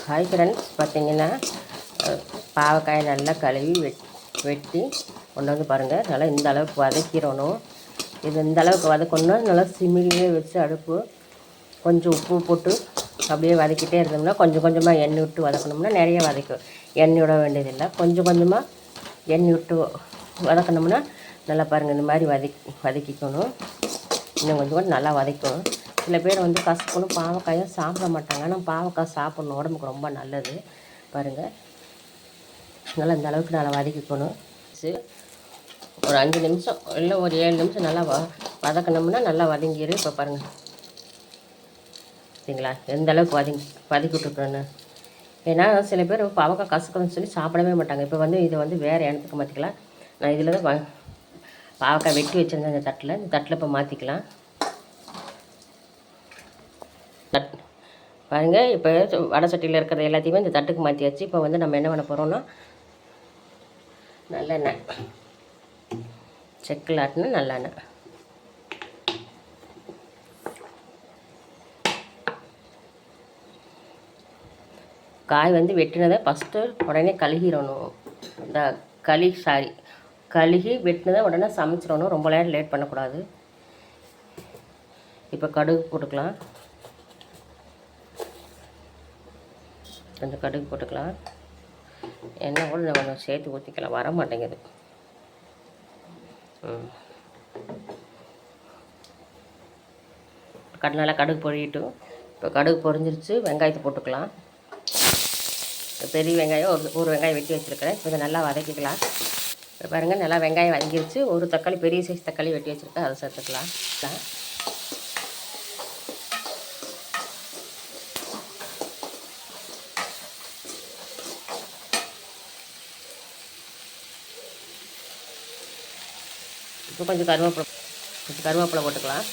Hi friends, பார்த்திங்கன்னா பாவக்காயை நல்லா கழுவி வெட்டி கொண்டு வந்து பாருங்கள். நல்லா இந்த அளவுக்கு வதக்கிடணும். இது இந்த அளவுக்கு வதக்கணுன்னா நல்லா சிம்மிலே வச்சு அடுப்பு கொஞ்சம் உப்பு போட்டு அப்படியே வதக்கிட்டே இருந்தோம்னா கொஞ்சம் கொஞ்சமாக எண்ணெய் விட்டு வதக்கணும்னா நிறைய வதக்கும். எண்ணெய் விட வேண்டியதில்லை, கொஞ்சம் கொஞ்சமாக எண்ணெய் விட்டு வதக்கணும்னா நல்லா பாருங்கள். இந்த மாதிரி வதக்கிக்கணும். இன்னும் கொஞ்சம் நல்லா வதக்கணும். சில பேர் வந்து கசக்கணும் பாவக்காயை சாப்பிட மாட்டாங்க. ஆனால் பாவக்காய் சாப்பிட்ணும், உடம்புக்கு ரொம்ப நல்லது. பாருங்கள், நல்லா இந்த அளவுக்கு நல்லா வதக்கிக்கணும். ஒரு 5 நிமிஷம் இல்லை ஒரு 7 நிமிஷம் நல்லா வதக்கணும்னா நல்லா வதங்கிடும். இப்போ பாருங்கள் சரிங்களா, எந்த அளவுக்கு வதக்கி விட்டுருக்குறேன்னு. ஏன்னா சில பேர் பாவக்காய் கசக்கணும்னு சொல்லி சாப்பிடவே மாட்டாங்க. இப்போ வந்து இதை வந்து வேறு இடத்துக்கு மாற்றிக்கலாம். நான் இதில் தான் பாவக்காய் வெட்டி வச்சுருந்தேன். இந்த தட்டில் இப்போ மாற்றிக்கலாம். பாருங்கள், இப்போ வடை சட்டியில் இருக்கிறது எல்லாத்தையுமே இந்த தட்டுக்கு மாற்றியாச்சு. இப்போ வந்து நம்ம என்ன பண்ண போகிறோம்னா நல்லெண்ணெய், செக்கில் ஆட்டினா நல்லெண்ணெய். காய் வந்து வெட்டினதை ஃபஸ்ட்டு உடனே கழுகிடணும். இந்த கழுகி வெட்டினதை உடனே சமைச்சிடணும். ரொம்ப நேரம் லேட் பண்ணக்கூடாது. இப்போ கடுகு போட்டுக்கலாம். கொஞ்சம் கடுகு போட்டுக்கலாம். எண்ணெய் கூட கொஞ்சம் சேர்த்து ஊற்றிக்கலாம். வர மாட்டேங்குது. நல்லா கடுகு பொழியட்டும். இப்போ கடுகு பொரிஞ்சிருச்சு. வெங்காயத்தை போட்டுக்கலாம். பெரிய வெங்காயம் ஒரு வெங்காயம் வெட்டி வச்சுருக்கிறேன். இப்போ இதை நல்லா வதக்கிக்கலாம். இப்போ பாருங்கள், நல்லா வெங்காயம் வதங்கிருச்சு. ஒரு தக்காளி, பெரிய சைஸ் தக்காளி வெட்டி வச்சுருக்கேன், அதை சேர்த்துக்கலாம். இப்போ கொஞ்சம் கருவேப்பிலை போட்டுக்கலாம்.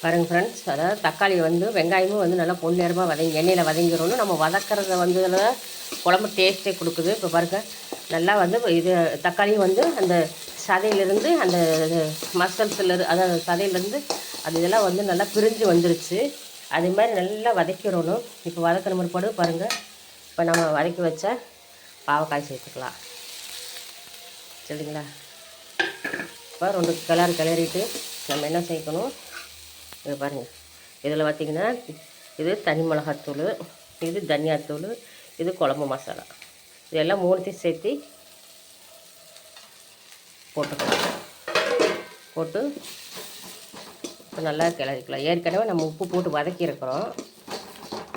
பாருங்கள் ஃப்ரெண்ட்ஸ், அதாவது தக்காளி வந்து வெங்காயமும் வந்து நல்லா பொன்னிறமாக எண்ணெயில் வதங்கிடணும். நம்ம வதக்கிறத வந்து குழம்பு டேஸ்ட்டே கொடுக்குது. இப்போ பாருங்கள், நல்லா வந்து இது தக்காளியும் வந்து அந்த சதையிலேருந்து அந்த மசல்ஸில் அதாவது சதையிலேருந்து அது இதெல்லாம் வந்து நல்லா பிரிஞ்சு வந்துருச்சு. அதே மாதிரி நல்லா வதக்கிடணும். இப்போ வதக்கிற முறைப்பாடு பாருங்கள். இப்போ நம்ம வதக்கி வச்ச பாவக்காய் சேர்த்துக்கலாம். சரிங்களா, இப்போ 2 கிளறிட்டு நம்ம என்ன சேர்க்கணும், இது பாருங்கள். இதில் பார்த்திங்கன்னா இது தனி மிளகாத்தூள், இது தனியாத்தூள், இது குழம்பு மசாலா, இதெல்லாம் 3த்தையும் சேர்த்து போட்டுக்கலாம். போட்டு இப்போ நல்லா கிளறிக்கலாம். ஏற்கனவே நம்ம உப்பு போட்டு வதக்கியிருக்கிறோம்.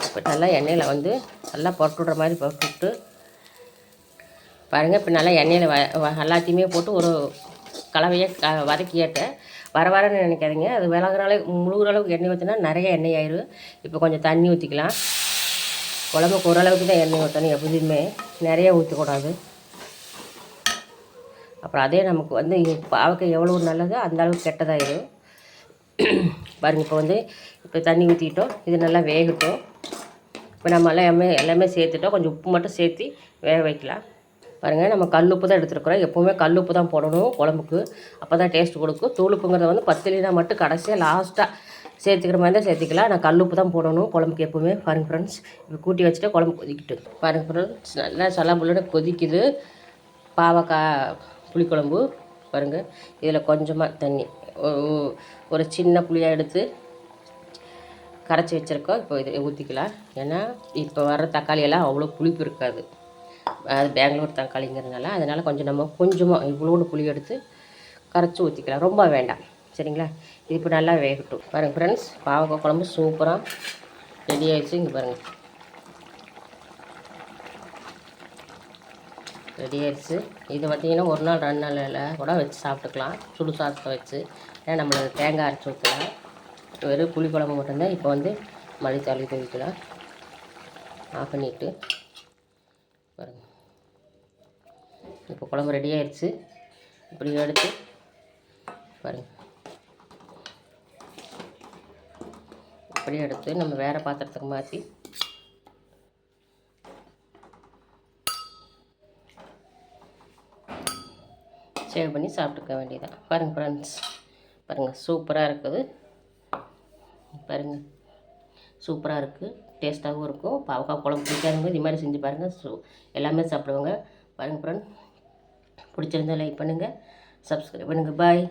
இப்போ நல்லா எண்ணெயில் வந்து நல்லா புரட்டுடுற மாதிரி புரட்டுவிட்டு பாருங்கள். இப்போ நல்லா எண்ணெயில் எல்லாத்தையுமே போட்டு ஒரு கலவையை வதக்கிட்டேன். வரன்னு நினைக்காதீங்க. அது முழுகிற அளவுக்கு எண்ணெய் ஊற்றினா நிறைய எண்ணெய் ஆயிடும். இப்போ கொஞ்சம் தண்ணி ஊற்றிக்கலாம். குழம்புக்கு ஓரளவுக்கு தான் எண்ணெய் ஊற்றணும். எப்போதுமே நிறைய ஊற்றக்கூடாது. அப்புறம் அதே நமக்கு வந்து பாவக்காய் எவ்வளோ நல்லதோ அந்த அளவுக்கு கெட்டதாயிடும். பாருங்கள், இப்போ தண்ணி ஊற்றிக்கிட்டோம். இது நல்லா வேகட்டும். இப்போ நம்ம எல்லாமே சேர்த்துட்டோம். கொஞ்சம் உப்பு மட்டும் சேர்த்து வேக வைக்கலாம். பாருங்கள், நம்ம கல் உப்பு தான் எடுத்துருக்குறோம். எப்போவுமே கல் உப்பு தான் போடணும் குழம்புக்கு. அப்போ தான் டேஸ்ட் கொடுக்கும். தூளுப்புங்கிறத வந்து பத்திலினா மட்டும் கடைசியாக லாஸ்ட்டாக சேர்த்துக்கிற மாதிரி தான் சேர்த்துக்கலாம். நான் கல் உப்பு தான் போடணும் குழம்புக்கு எப்போவுமே. பாருங்கள் ஃப்ரெண்ட்ஸ், இப்போ கூட்டி வச்சுட்டு குழம்பு கொதிக்கிட்டு பாருங்கள் ஃப்ரெண்ட்ஸ், நல்லா சலாம்புள்ளோட கொதிக்குது பாவக்காய் புளிக்குழம்பு. பாருங்கள், இதில் கொஞ்சமாக தண்ணி, ஒரு சின்ன புளியாக எடுத்து கரைச்சி வச்சுருக்கோம். இப்போ இதை ஊற்றிக்கலாம். ஏன்னா இப்போ வர தக்காளியெல்லாம் அவ்வளோ புளிப்பு இருக்காது. அது பெங்களூர் தக்காளிங்கிறதுனால அதனால் கொஞ்சமாக இவ்வளோடு புளி எடுத்து கரைச்சி ஊற்றிக்கலாம். ரொம்ப வேண்டாம். சரிங்களா, இது இப்போ நல்லா வேகட்டும். பாருங்கள் ஃப்ரெண்ட்ஸ், பாவக்காய் குழம்பு சூப்பராக ரெடி ஆகிடுச்சு. இங்கே பாருங்கள், ரெடி ஆகிடுச்சு. இது பார்த்திங்கன்னா 1 நாள் 2 நாளில் கூட வச்சு சாப்பிட்டுக்கலாம். சுடு சாதத்தை வச்சு. ஏன்னா நம்மளுக்கு தேங்காய் அரைச்சி ஊற்றலாம். வெறும் புளி குழம்பு மட்டும்தான். இப்போ வந்து மல்லித்தழை தூவிக்கலாம். ஆஃப் பண்ணிவிட்டு பாருங்கள், இப்போ குழம்பு ரெடி ஆயிடுச்சு. இப்படி எடுத்து பாருங்கள், இப்படி எடுத்து நம்ம வேறு பாத்திரத்துக்கு மாற்றி சேவ் பண்ணி சாப்பிட்டுக்க வேண்டியதான். பாருங்கள் ஃப்ரெண்ட்ஸ், பாருங்கள் சூப்பராக இருக்குது. பாருங்கள், சூப்பராக இருக்குது, டேஸ்ட்டாகவும் இருக்கும். பாவக்காய் குழம்பு பிடிக்காதவங்க இது மாதிரி செஞ்சு பாருங்கள். எல்லாமே சாப்பிடுவாங்க. பாருங்கள் ஃப்ரெண்ட், பிடிச்சிருந்தா லைக் பண்ணுங்கள், சப்ஸ்கிரைப் பண்ணுங்கள். பாய்.